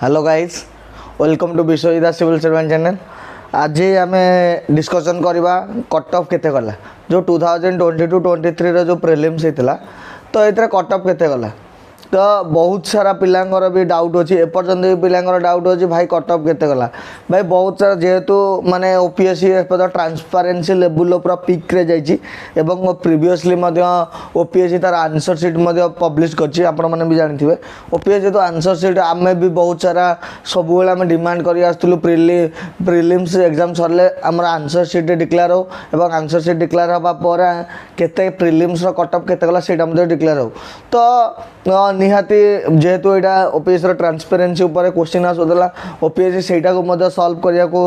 Hello guys, welcome to Vishwavidya civil servant channel. आज आम discussion करवा कट ऑफ केते गला जो 2022-23 जो प्रिलिम्स होता तो ये कट ऑफ केते गला। तो बहुत सारा पिलांकर भी डाउट अच्छी एपर्तंत भी पिलांकर डाउट अच्छी भाई कट ऑफ केते गला। भाई बहुत सारा जेहेतु माने ओपीएससी ट्रांसपेरेन्सी लेवल पूरा पिक रे जाइए एवं प्रीवियसली ओपीएससी तार आंसर सीट पब्लिश करछि। आपण माने भी जानिथिबे ओपीएससी तो आंसर सीट आमे भी बहुत सारा सब बेले आमे डिमांड करि आस्तलु प्रिलिम्स एग्जाम सरले हमर आंसर सीट डिक्लेयर हो एवं आंसर सीट डिक्लेयर हबा पर केते प्रिलिम्स रो कट ऑफ केते गला सेटा मध्ये डिक्लेयर हो। तो निहाती जेहेतु यहाँ ओपीएससी ट्रांसपेरेन्सी उपर क्वेश्चन आसूला ओपीएससी सेटा को मध्य सॉल्व करने को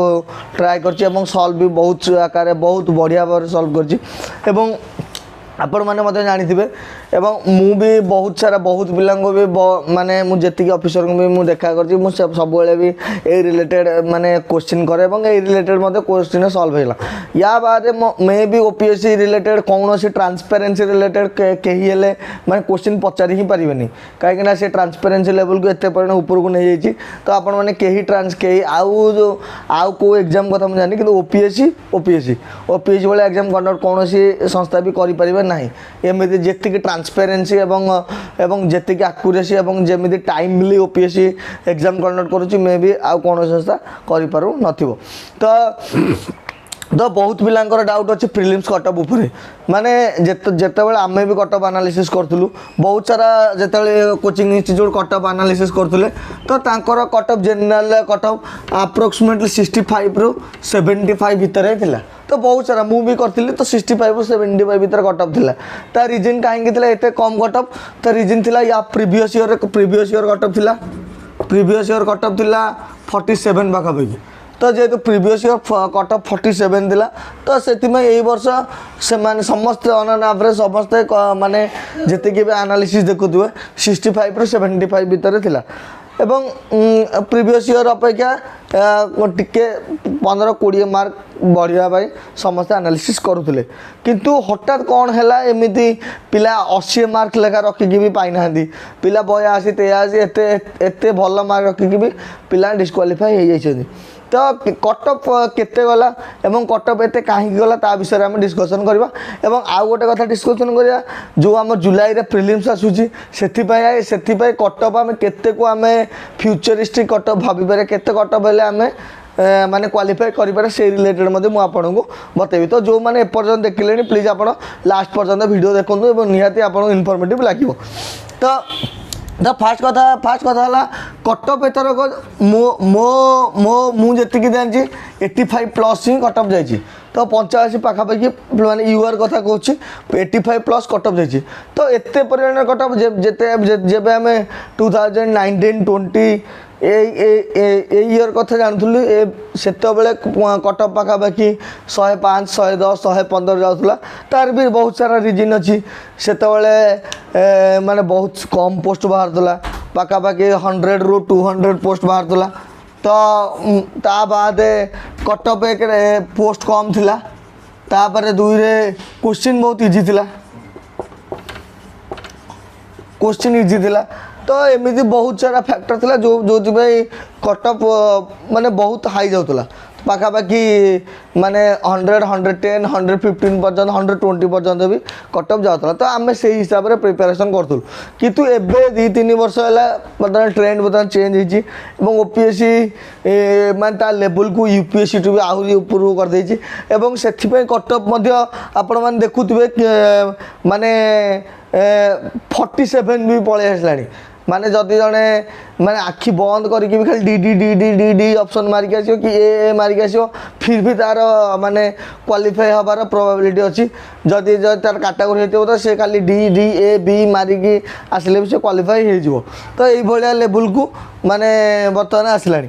ट्राए कर सॉल्व भी बहुत आकार बहुत बढ़िया भाव सॉल्व कर आपण मैंने मत जानी एवं मु भी बहुत सारा बहुत पिला भी माने मुझे ऑफिसर को भी मुझे देखा कर सब भी ए रिलेटेड माने क्वेश्चन करे ए रिलेटेड मत क्वेश्चन सॉल्व होगा। या बाद मे भी ओपीएससी रिलेटेड कौन सी ट्रांसपेरेन्सी रिलेटेड कहीं माने क्वेश्चन पचारि ही पारे कहीं से ट्रांसपेरेन्सी लेवल को एत परिमाण ऊपर को नहीं जाइए। तो आपण मैंने कहीं आउ को एग्जाम कथा मुझे जानी कि ओपीएससी ओपीएससी ओपीएससी वाला एग्जाम कंडक्ट कौन सी संस्था भी करें ना एमती जी ट्रांसपेरेन्सी एवं जी आक्यूरेसी एवं जमी टाइमली ओपीएससी एग्जाम कंडक्ट करुच्ची मे भी आउ कौन संस्था करूँ नथिबो। तो बहुत पिलांकर डाउट अच्छे प्रिलिम्स कट ऑफ उपरे माने जेतेबेले आमे भी कट ऑफ एनालिसिस करथुलु बहुत सारा जेतेबेले coaching institute cut off analysis करथुले तो तांकर cut off general cut off approximately 65 रु 75 भितर थिला। तो बहुत सारा मु भी करथिली तो 65 रु 75 भितर कट ऑफ थिला। ता रीजन काहेकि थिला एते कम कट ऑफ तो रीजन थिला या प्रीवियस ईयर कट ऑफ थिला प्रीवियस ईयर कट ऑफ थिला 47 पाखापाखि। तो जेहेतु प्रीवियस ईयर कट ऑफ 47 थिला तो से वर्ष से माने समस्त ऑन एवरेज समस्ते माने जति भी एनालिसिस देखुथुवे 65 रु 75 भितर थिला एवं प्रीवियस ईयर अपेक्षा टिके 15-20 मार्क बढ़िया समस्त एनालिसिस करुले किंतु हठात कौन है एमती पिला 80 मार्क लेखा रखिकी भी पाई ना पिला 82-83 एते भल मार्क रखिकी भी पिला डिस्क्वालीफाई हो जाइछथि। तो कट ऑफ केते गला एवं कट ऑफ एते कहीं गला ता विषय में डिस्कसन करबा एवं आउ गोटे कथा डिस्कसन करिया जो आम जुलाई रे प्रिलिम्स आसुची सेथिपाई कट ऑफ आम केते को आम फ्यूचरिस्टिक कट ऑफ भाबी पारे केते कट ऑफ हेले आम माने क्वालिफाई करिपारे से रिलेटेड मते मु आपनको बतेबी। तो जो माने एपर्यंत देखिले प्लीज आपण लास्ट पर्यंत वीडियो देखंतु एवं निहाती आपण इनफॉर्मेटिव लागिवो। तो फास्ट कथा है कट ऑफ एथर मो जी जानी 85 प्लस ही कट ऑफ जाइए। तो 85 पाखापाखि माने यूआर कथा कहूँ 85 प्लस कट ऑफ जाइए। तो एते परिमाण कट ऑफ जेबे आम 2019-20 ईयर कथा जानूँ से कट ऑफ पाखापाखि 105, 110, 115 जाऊला। तार भी बहुत सारा रिजन अच्छी से माने बहुत कम पोस्ट बाहर पाखापाखि 100 रु 200 पोस्ट बाहर तो ता बाद कट ऑफ एक पोस्ट कम थिला तापर दुई रे क्वेश्चन बहुत इजी थिला क्वेश्चन इजी थिला। तो एमती बहुत सारा फैक्टर थिला जो कट ऑफ माने बहुत हाई जाउतला पाखापाखि माने 100, 110, 115 पर्यंत 120 पर्यंत भी कट ऑफ जाता। तो आम से हिसाब से प्रिपेरेसन करूँ किंतु एबे 2-3 वर्ष है बर्तमान ट्रेंड बर्तमान चेंज हो ओपीएससी माने लेवल को यूपीएससी टू भी आहरी ऊपर कर से कट ऑफ आपण मैंने देखुए माने 47 भी पलि आसला माने जदि जड़े माने आखि बंद करके भी खाली D D D D D D option मारिक आसो कि ए मारिक आसो फिर भी तार माने क्वालिफाई हबार प्रोबेबिलिटी अच्छी जदि तार कैटेगरी होती तो से खाली डी डी ए बी मारिकी आसले भी से क्वालिफाई हो। तो ये लेवल को माने बर्तमान आसला।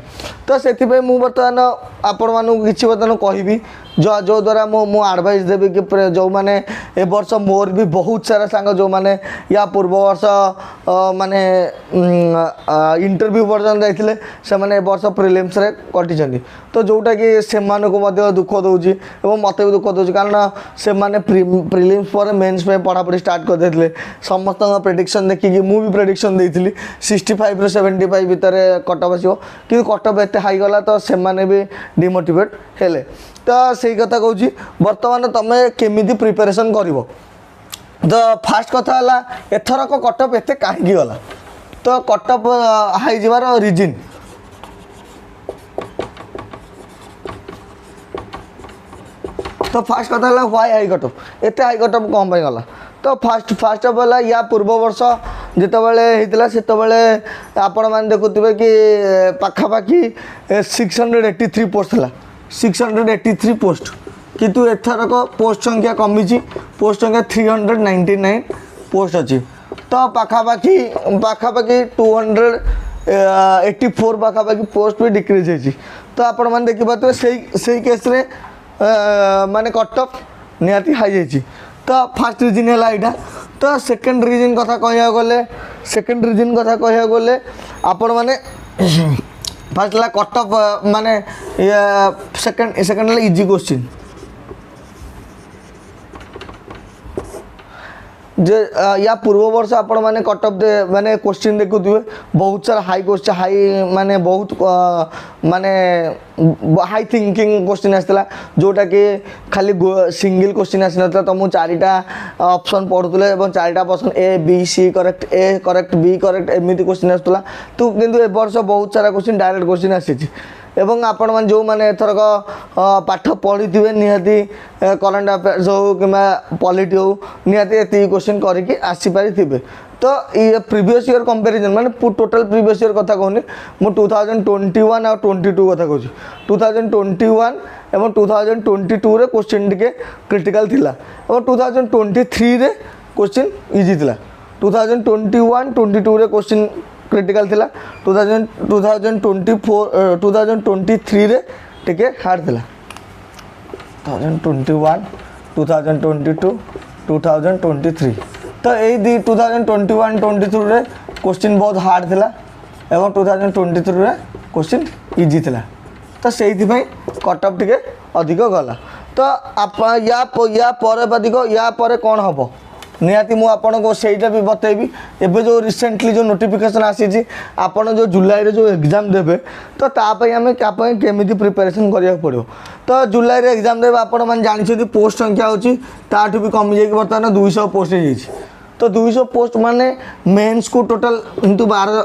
तो से मुझे बर्तमान आपण मानू कि बर्तमान कहबी जो द्वारा मु एडवाइस देवी कि जो माने ए वर्ष मोर भी बहुत सारा सांग जो माने या पूर्व वर्ष माने इंटरव्यू पर्यटन जाइए से माने ए वर्ष प्रिलिम्स रे कटि तो जोटा कि से दुख दूसरी और मत भी दुख दूसरी कारण से माने प्रिलिम्स पर मेन्स पे पढ़ापढ़ी स्टार्ट कर देते समस्त प्रेडिक्शन देखिए मुझे भी प्रेडिक्शन देती 65 ରୁ 75 भितर कटअप आसो कि कटअप एत हाई गला तो से माने भी डिमोटिवेट हेले तो सही कथा कहूँ बर्तमान तुम केमी प्रिपेरेसन कर तो फास्ट कथा है एथरक कटअप एत कहीं गला तो कटअप हाई जबार रिजन तो फास्ट कथा है व्हाई हाई कटअप एत हाई कटअप कौन पाई गला तो फास्ट अफ है या पूर्व वर्ष जितेबाला होता से आपण मैंने देखुए कि पाखापाखि 683 पोस्ट था 683 पोस्ट किंतु एथरक पोस्ट संख्या कमी पोस्ट संख्या 399 पोस्ट अच्छी तो पाखापाखि 284 पाखापाखि पोस्ट भी डिक्रीज होती तो आपण मैंने देखिए से केस रे माने कटअप निहाती हाई जाइए तो फास्ट रिजन है यहाँ तो सेकेंड रिजन कथा कह गले आपण मैंने फास्ट है कटअप माने सेकेंड है इजी क्वेश्चन जे या पूर्व वर्ष आपण मैंने कटअप माने क्वेश्चन देखुए बहुत सारा हाई क्वेश्चन हाई माने बहुत माने हाई थिंकिंग क्वेश्चन आसला जोटा कि खाली सिंगल क्वेश्चन आसी ना तो मुझे चारिटा ऑप्शन पढ़ुले और चारिटा person A B C correct B correct एमती क्वेश्चन आसला तो किंतु ए वर्ष बहुत सारा क्वेश्चन डायरेक्ट क्वेश्चन आसी एवं आपण मैंने जो मैंने एथरक पाठ पढ़ी थे निहाती करंट अफेयर्स हो कि पॉलिटी हो निहाती ये क्वेश्चन करके आसीपारी थे तो ये प्रीवियस ईयर कंपैरिजन माने टोटल प्रीवियस ईयर कथा कहूनी मु 2021 और 22 कथा कहूँ 2021 एवं 2022 रे क्वेश्चन टिके क्रिटिकल थिला और 2023 रे क्वेश्चन इजी थिला 2021 22 रे क्वेश्चन क्रिटिकल थिला 2023 रे टिके हार्ड थिला 2021 2022 2023 तो यही 2021-23 रे क्वेश्चन बहुत हार्ड थिला एवं 2023 रे क्वेश्चन इजी थिला तो से कटअप टिके अधिक गला तो आप या पर अधिक या पर कौन हम निहाती मु आपन को सेटा भी बतेबी एबे जो रिसेंटली जो नोटिफिकेशन आसी आपन जो जुलाई रे जो एग्जाम देबे तो तापई हमें केमिति प्रिपरेशन करिया पड़ो तो जुलाई रे एग्जाम देबे आपन मन जानि पोस्ट संख्या होची ताठू भी कमी जाई बर्तमान 200 पोस्ट हो जाई तो 200 पोस्ट माने मेंस को टोटल इंटू 12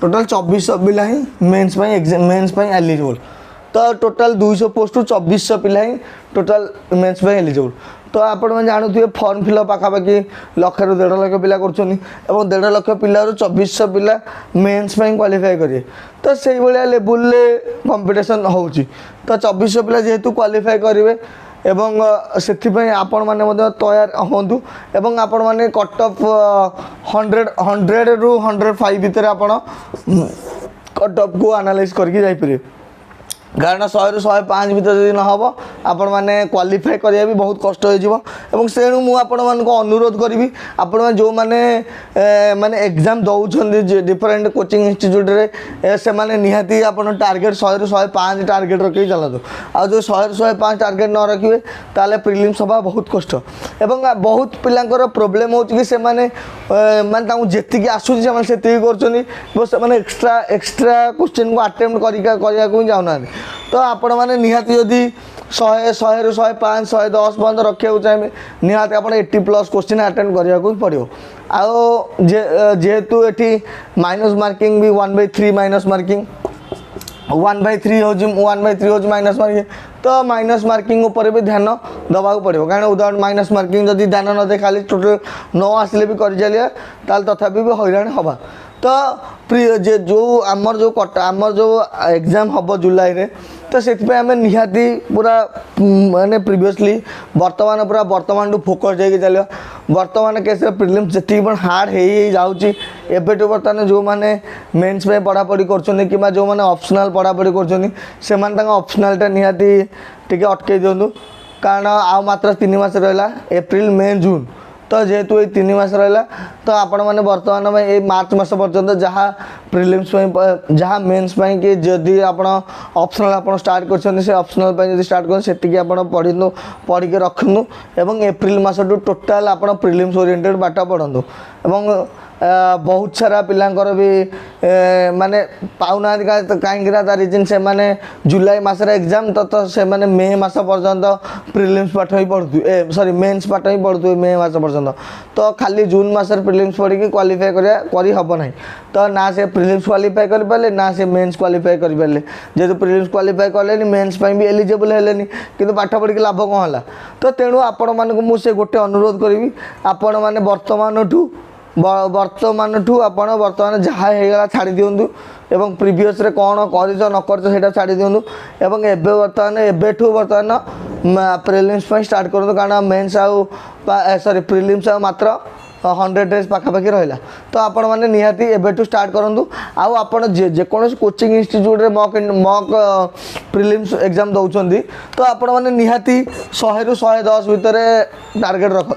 टोटल 2400 पिला ही मेंस पई एग्जाम मेंस पई एलिजिबल तो टोटल 200 पोस्ट 2400 पिला ही टोटल मेंस पई एलिजिबल तो आपण मैंने जानूे फर्म फिलअप पाखापाखि 1 लाख ରୁ 1.5 लाख पिला कर 1.5 लाख पिला 2400 पिला मेन्स क्वालिफाई करेंगे तो से भाया लेवल कंपिटिशन हो तो 2400 पिला जेहेतु क्वालिफाई करेंगे एवं से आपण मैंने तैयार हूँ एवं आपण मैंने कटअप 100 ରୁ 105 भितर आपण कटअप को एनालाइज करके जापर कारण 100 ରୁ 105 भितर जब न हम आपण मैंने क्वालिफाई करिया भी बहुत कष्ट हो सेणु मु आपण मान को अनुरोध करी आपण जो मैंने माने एग्जाम दौरान डिफरेंट कोचिंग इंस्टीट्यूट रे से माने निहाती आपण टारगेट 100 ରୁ 105 टारगेट रखी चलतु आ जो 100 ରୁ 105 टारगेट न रखिए ताले प्रिलिम्स हवा बहुत कष्ट एवं बहुत पिलांकर प्रोब्लेम हो कि से माने माने जेतिकी आसुची से कर एक्स्ट्रा क्वेश्चन को अटेम्प्ट करिया जाऊना तो आपण मैंने निहाती जदि 100 ରୁ 105 110 पर्यटन रखा चाहिए निहाती आप 80+ क्वेश्चन अटेम्प्ट करने पड़ो आउ जेहेतु ये माइनस मार्किंग भी 1/3 माइनस मार्किंग 1/3 हो माइनस मार्किंग तो माइनस मार्किंग उपर भी ध्यान दबा पड़ो कहीं विदाउट माइनस मार्किंग जब ध्यान न दे खाली टोटल न आसिले भी कर चलिए तथापि भी हैरान हवा तो जो आमर जो एग्जाम हम जुलाई रे तो से आम निहाती पूरा माने प्रिवियसली वर्तमान पूरा वर्तमान टू फोकस होगी चलो वर्तमान केस प्रिलिम्स जी हार्ड हो जाऊँगी एबेटू बर्तमान जो मैंने मेन्स में पढ़ापढ़ी कर जो मैंने ऑप्शनल पढ़ापढ़ी कर ऑप्शनल निहाती टे अटकई दिंतु कारण आ मात्र 3 मास रहा एप्रिल मे जून तो जेहेतु ये 3 मास रहा तो आपण मैंने बर्तमान में ये मार्च मास पर्यंत जहाँ प्रिलिम्स जहाँ मेन्स कि जदि आप ऑप्शनल आप स्टार्ट कर ऑप्शनल स्टार्ट कर पढ़ु पढ़ी रखु एवं एप्रिल मस टू टोटाल आप प्रिलिम्स ओरिएंटेड पाठ पढ़ु एवं बहुत सारा पिलांकर भी माने पाऊना कहीं रिजन से माने जुलाई मासर एग्जाम तो से माने मे मास पर्यंत प्रिलिम्स पाठ ही पढ़ु सॉरी मेन्स पाठ ही पढ़ु मे मास पर्यंत तो खाली जून मासर प्रिलिम्स पढ़ी क्वालिफाई करी हब ना तो ना से प्रिलिम्स क्वालिफाई कर पारे ना से मेन्स क्वालिफाई कर पारे जेहेतु प्रिलिम्स क्वालिफाई कले मेन्स भी एलिजिबल हेलेनी किंतु पाठ पढ़ी लाभ कौन है तो तेणु आपण मानक मुझे गोटे अनुरोध करी आपण मैंने वर्तमान ठू आपण वर्तमान जहाँ होगा छाड़ी दिंतु एवं प्रिवियस रे कौन कर न कर छाड़ी दिंतु एवं एबे वर्तमान एबेठू वर्तमान प्रिलिम्स स्टार्ट करूँ कारण मेन्स आउ सॉरी प्रिलिम्स आउ मात्र 100 डेज पाखापाखि रहा तो आपण मैंने निहाती एबेठू स्टार्ट करूँ आउ आपण जेकोसी कोचिंग इंस्टीट्यूट रे मॉक प्रिलिम्स एग्जाम दौरान तो आपण मैंने निहाती 100 ରୁ 110 भितर टार्गेट रखु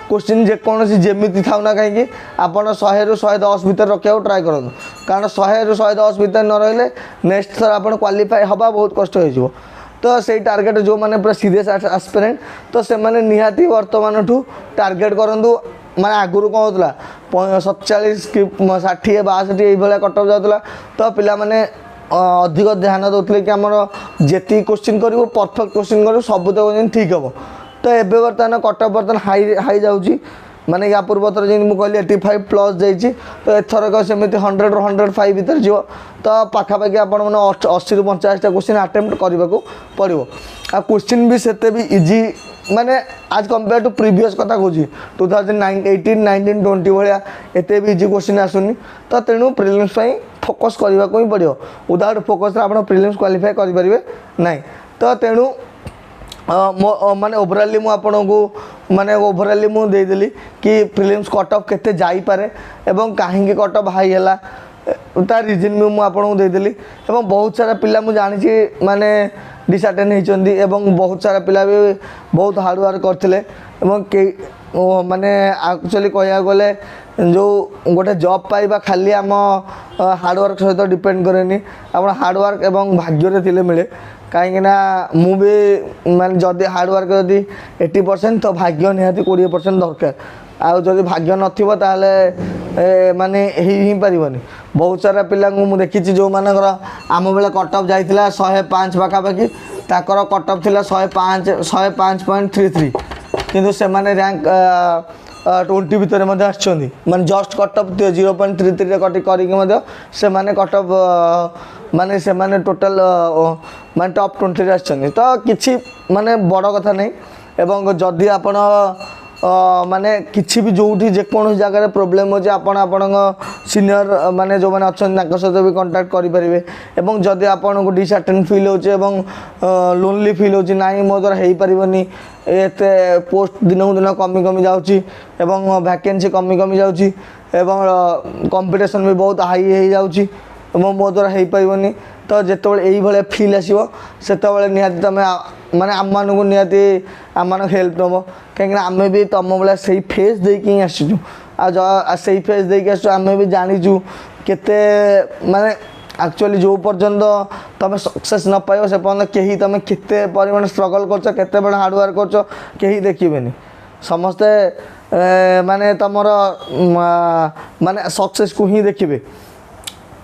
क्वेश्चन जेकोसी जमी था ना कहीं आप 100 ରୁ 110 भितर रखा ट्राए करूँ कारण 100 ରୁ 110 भितर न रही नेक्स्ट थर आप क्वालिफाई हवा बहुत कष्ट हो तो से टार्गेट जो मैंने पूरा सीरियस एस्पिरेंट तो से मैंने निहाती वर्तमान ठू टार्गेट करूँ माने आगुरी कौन होता 47 60 62 ये कटअप जाता तो पिला माने अधिक ध्यान दौले कि आमर जी क्वेश्चन करूँ परफेक्ट क्वेश्चन करूँ सब तो ठीक हम तो एबे बर्तमान कटअप बर्तमान हाई जाऊँगी माने या पूर्व थर जी मुझे कहली 85 प्लस जाइए तो एथरक सेमती 100 ରୁ 105 भितर जीव तो पाखापाखि आपण मैंने 80 ରୁ 85 क्वेश्चन आटेम्प्ट करने को पड़ो आ क्वेश्चन भी सेते भी इजी माने आज कंपेयर टू प्रीवियस कथा कहूँ 2018 19 20 भाया एत भी इजी क्वेश्चन आसुनी तो तेणु प्रिलिम्स फोकस करने को ही पड़ो विदाउट फोकस आप प्रिलिम्स क्वालिफाई करेंगे ना तो तेणु माने ओवराली मु आपन को माने ओवराली मु देदेली कि प्रिलिम्स कट ऑफ केते जाई पारे एवं काहेकि कट ऑफ हाई हैला तार रीजन भी मुझे आपको देदेली एवं बहुत सारा पिला मुझे जानी माने डिसअटेंड होती एवं बहुत सारा पिला भी बहुत हार्ड वर्क करते माने एक्चुअली कह गले जो गोटे जॉब पाइबा खाली आम हार्डवर्क सहित डिपेंड करेनि आप हार्डवर्क एवं भाग्य थे मिले कहीं मु भी माने जदि हार्डवर्क जदि 80% तो भाग्य निहाती 20% दरकार आउ जदि भाग्य नथिबो ताले माने ही पारिबनी बहुत सारा पिला मु देखी जो मानकर आम बेले कट ऑफ जाइथिला 105 पाखापाखि ताकर कट ऑफ थिला 105.33 किंतु से माने रैंक 20 भितर माने जस्ट कट ऑफ 0.33 कट करिक से माने कट ऑफ माने से माने टोटल माने टॉप 20 आछन तो किछि माने बड़ कथा नहीं एवं जदि आपण माने किछि भी जोठी जेकोन जगह प्रोब्लेम हो आपण सीनियर माने जो माने अच्छन तांका सहित भी कांटेक्ट करि परिबे एवं जदि आपण को डिसअटेंड फील होचे एवं लोनली फील होचे नाही मो द्वारा हेई परिबनी एते पोस्ट दिन दिन कमी कमी जाउची एवं वैकेंसी कमी कमी जाउची एवं कंपटीशन भी बहुत हाई हे जाउची एवं मो द्वारा हेई परिबनी तो जेतबेले एई भले फील आसीबो सेतबेले निहाती तमे माने आम मान को निहाती आम मान हेल्प नब कहीं आम भी तुम बेला से फेस देकी आसचु आ से फेस देकी आस आम भी जानीचु केते माने एक्चुअली जो पर्यंत तुम सक्सेस न पाइब से पर्यंत कहीं तुम केते परिमाण स्ट्रगल कर केते बड़ हार्डवर्क कर कहीं देखिए समस्ते माने तुमर माने सक्सेस को ही देखिए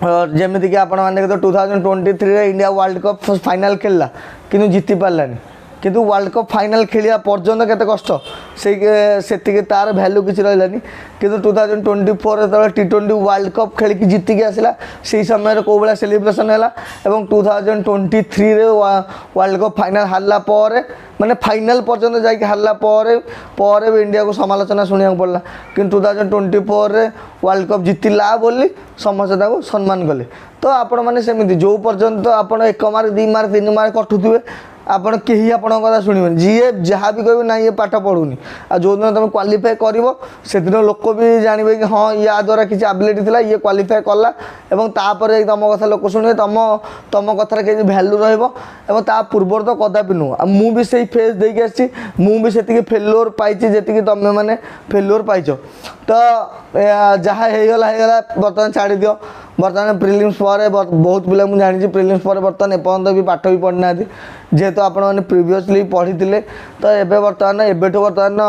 जमीक आप 2023 इंडिया वर्ल्ड कप फाइनल खेलला कि जीति पारानी କିନ୍ତୁ ୱାର୍ଲଡ଼ କପ୍ ଫାଇନାଲ୍ ଖେଳିବା ପର୍ଯ୍ୟନ୍ତ କେତେ କଷ୍ଟ ସେତିକି ତାର ଭ୍ୟାଲୁ କିଛି ରହିଲାନି। କିନ୍ତୁ 2024 ଯେତେବେଳେ T20 ୱାର୍ଲଡ଼ କପ୍ ଖେଳିକି ଜିତିକି ଆସିଲା ସେଇ ସମୟରେ କେଉଁ ଭଳିଆ ସେଲିବ୍ରେସନ୍ ହେଲା ଏବଂ 2023ରେ ୱାର୍ଲଡ଼ କପ୍ ଫାଇନାଲ୍ ହାରିଲା ପରେ ମାନେ ଫାଇନାଲ୍ ପର୍ଯ୍ୟନ୍ତ ଯାଇକି ହାରିଲା ପରେ ବି ଇଣ୍ଡିଆକୁ ସମାଲୋଚନା ଶୁଣିବାକୁ ପଡ଼ିଲା। କିନ୍ତୁ 2024ରେ ୱାର୍ଲଡ଼ କପ୍ ଜିତିଲା ବୋଲି ସମସ୍ତେ ତାକୁ ସମ୍ମାନ କଲେ। ତ ଆପଣମାନେ ସେମିତି ଯେଉଁ ପର୍ଯ୍ୟନ୍ତ ଆପଣ 1 ମାର୍କ 2 ମାର୍କ 3 ମାର୍କ କଟୁଥିବେ ଆପଣ କେହି ଆପଣଙ୍କ କଥା ଶୁଣିବେନି। ଯିଏ ଯାହା ବି କହିବେ ନା ଇଏ ପାଠ ପଢ଼ୁନି, ଆଉ ଯେଉଁଦିନ ତୁମେ କ୍ୱାଲିଫାଏ କରିବ ସେଦିନ ଲୋକ ବି ଜାଣିବେ କି ହଁ ୟା ଦ୍ୱାରା କିଛି ଆବିଲିଟି ଥିଲା, ଇଏ କ୍ୱାଲିଫାଏ କଲା ଏବଂ ତାପରେ ତୁମ କଥା ଲୋକ ଶୁଣିବେ, ତୁମ କଥାରେ କିଛି ଭ୍ୟାଲୁ ରହିବ। ଏବଂ ତା ପୂର୍ବରୁ ତ କଦାପି ନୁହଁ। ଆଉ ମୁଁ ବି ସେଇ ଫେଜ୍ ଦେଇକି ଆସିଛି, ମୁଁ ବି ସେତିକି ଫେଲୁଅର୍ ପାଇଛି ଯେତିକି ତୁମେମାନେ ଫେଲୁଅର୍ ପାଇଛ। ତ ଯାହା ହେଇଗଲା ବର୍ତ୍ତମାନ ଛାଡ଼ି ଦିଅ। ବର୍ତ୍ତମାନ ପ୍ରିଲିମ୍ସ ପରେ ବହୁତ ପିଲା ମୁଁ ଜାଣିଛି ପ୍ରିଲିମ୍ସ ପରେ ବର୍ତ୍ତମାନ ଏପର୍ଯ୍ୟନ୍ତ ବି ପାଠ ବି ପଢ଼ିନାହାନ୍ତି, ଯେହେତୁ ଆପଣମାନେ ପ୍ରିଭିୟସଲି ପଢ଼ିଥିଲେ। ତ ଏବେଠୁ ବର୍ତ୍ତମାନ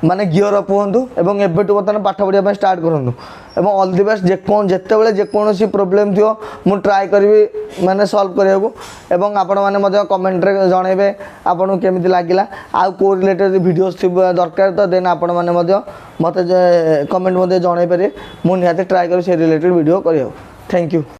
ମାନେ ଗିଅର୍ ଅପ୍ ହୁଅନ୍ତୁ ଏବଂ ଏବେଠୁ ବର୍ତ୍ତମାନ ପାଠ ପଢ଼ିବା ପାଇଁ ଷ୍ଟାର୍ଟ କରନ୍ତୁ। ଏବଂ ଅଲ୍ ଦି ବେଷ୍ଟ। ଯେତେବେଳେ ଯେକୌଣସି ପ୍ରୋବ୍ଲେମ୍ ଥିବ ମୁଁ ଟ୍ରାଏ କରିବି ମାନେ ସଲ୍ଭ କରିବାକୁ। ଏବଂ ଆପଣମାନେ ମଧ୍ୟ କମେଣ୍ଟରେ ଜଣାଇବେ ଆପଣଙ୍କୁ କେମିତି ଲାଗିଲା, ଆଉ କେଉଁ ରିଲେଟେଡ଼୍ ଭିଡ଼ିଓସ୍ ଥିବ ଦରକାର ତ ଦେନ୍ ଆପଣମାନେ ମଧ୍ୟ ମୋତେ କମେଣ୍ଟ ମଧ୍ୟ ଜଣାଇ ପାରିବେ। ମୁଁ ନିହାତି ଟ୍ରାଏ କରିବି ସେ ରିଲେଟେଡ଼୍ ଭିଡ଼ିଓ କରିବାକୁ। Thank you.